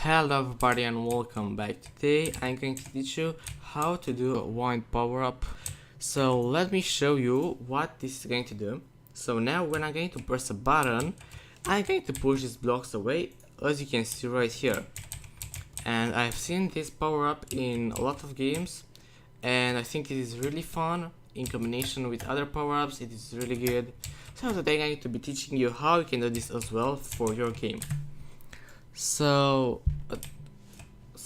Hello everybody and welcome back. Today I'm going to teach you how to do a wind power up. So let me show you what this is going to do. So now when I'm going to press a button, I'm going to push these blocks away, as you can see right here. And I've seen this power up in a lot of games and I think it is really fun in combination with other power ups. It is really good. So today I'm going to be teaching you how you can do this as well for your game. So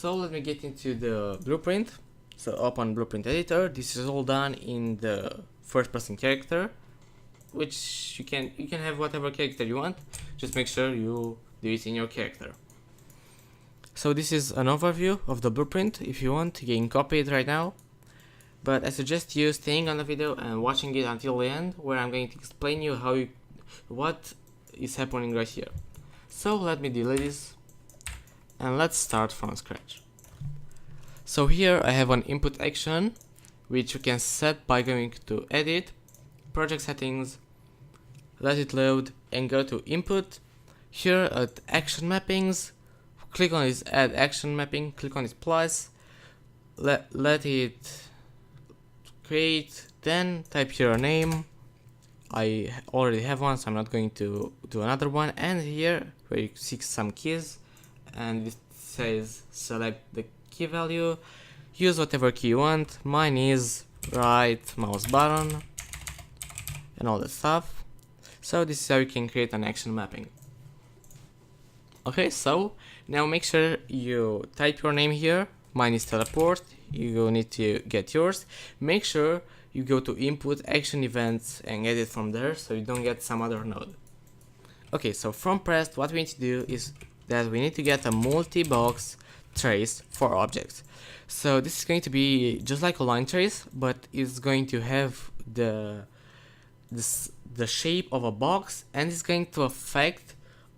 let me get into the blueprint. So open blueprint editor. This is all done in the first person character, which you can have whatever character you want. Just make sure you do it in your character. So this is an overview of the blueprint. If you want, you can copy it right now, but I suggest you staying on the video and watching it until the end, where I'm going to explain you what is happening right here. So let me delete this and let's start from scratch. So here I have an input action which you can set by going to edit, project settings, let it load and go to input. Here at action mappings, click on this add action mapping, click on this plus, let it create, then type here a name. I already have one, so I'm not going to do another one. And here where you see some keys and it says select the key value, use whatever key you want. Mine is right mouse button and all that stuff. So this is how you can create an action mapping. Okay, so now make sure you type your name here. Mine is teleport. You need to get yours. Make sure you go to input action events and get it from there, so you don't get some other node. Okay, so from pressed, what we need to do is that we need to get a multi-box trace for objects. So this is going to be just like a line trace, but it's going to have the shape of a box, and it's going to affect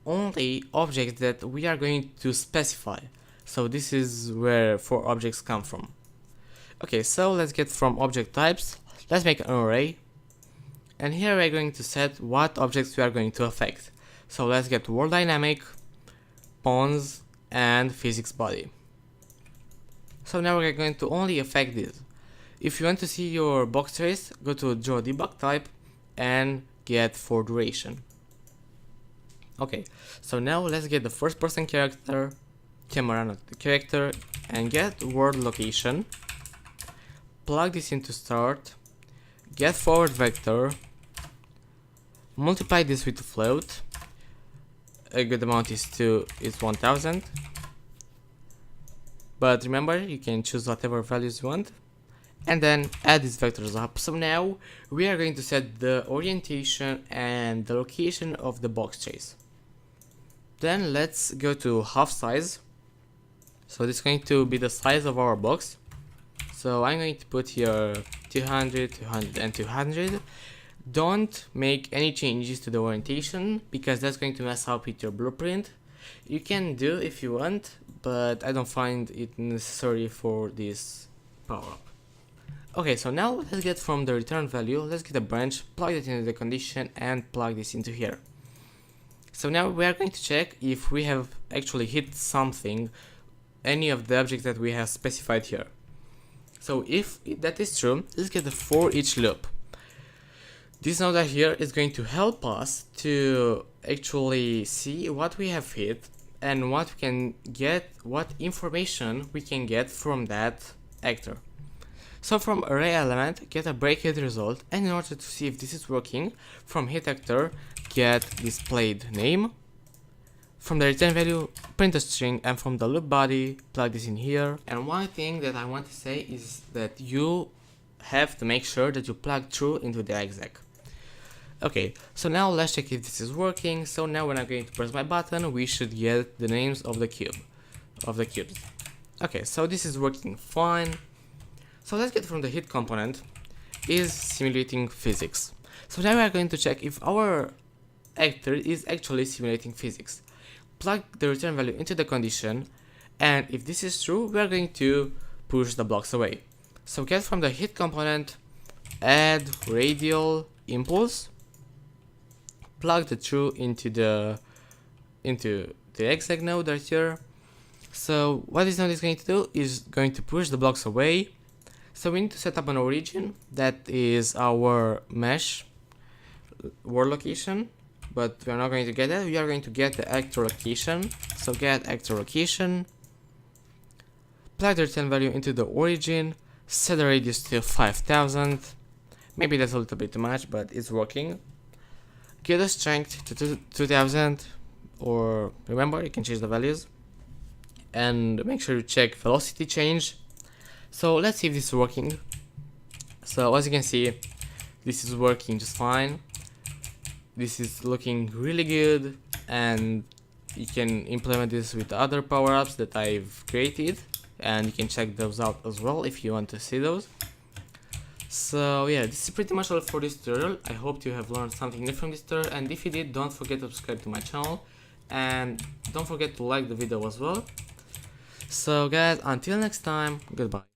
only objects that we are going to specify. So this is where 4 objects come from. Okay, so let's get from object types. Let's make an array, and here we're going to set what objects we are going to affect. So let's get world dynamic, pawns, and physics body. So now we're going to only affect this. If you want to see your box trace, go to draw debug type and get for duration. Okay, so now let's get the first person character, camera not the character, and get world location. Plug this into start, get forward vector, multiply this with float. A good amount is 1000, but remember you can choose whatever values you want, and then add these vectors up. So now we are going to set the orientation and the location of the box trace. Then let's go to half size. So this is going to be the size of our box. So I'm going to put here 200, 200 and 200. Don't make any changes to the orientation because that's going to mess up with your blueprint. You can do if you want, but I don't find it necessary for this power up. Okay, so now let's get from the return value, let's get a branch, plug it into the condition and plug this into here. So now we are going to check if we have actually hit something, any of the objects that we have specified here. So if that is true, let's get the for each loop. This node right here is going to help us to actually see what we have hit and what we can get, what information we can get from that actor. So from array element, get a break hit result, and in order to see if this is working, from hit actor, get displayed name. From the return value, print a string, and from the loop body, plug this in here. And one thing that I want to say is that you have to make sure that you plug true into the exec. Okay, so now let's check if this is working. So now when I'm going to press my button, we should get the names of the cubes. Okay, so this is working fine. So let's get from the hit component is simulating physics. So now we are going to check if our actor is actually simulating physics. Plug the return value into the condition, and if this is true, we are going to push the blocks away. So get from the hit component, add radial impulse, plug the true into the exec node right here. So what this node is going to do is going to push the blocks away. So we need to set up an origin that is our mesh world location, but we are not going to get that. We are going to get the actor location. So get actor location, plug the return value into the origin, set the radius to 5000. Maybe that's a little bit too much, but it's working. Get the strength to 2000, or remember, you can change the values. And make sure you check velocity change. So let's see if this is working. So as you can see, this is working just fine. This is looking really good, and you can implement this with other power-ups that I've created, and you can check those out as well if you want to see those. So yeah, this is pretty much all for this tutorial. I hope you have learned something new from this tutorial, and if you did, don't forget to subscribe to my channel, and don't forget to like the video as well. So guys, until next time, goodbye.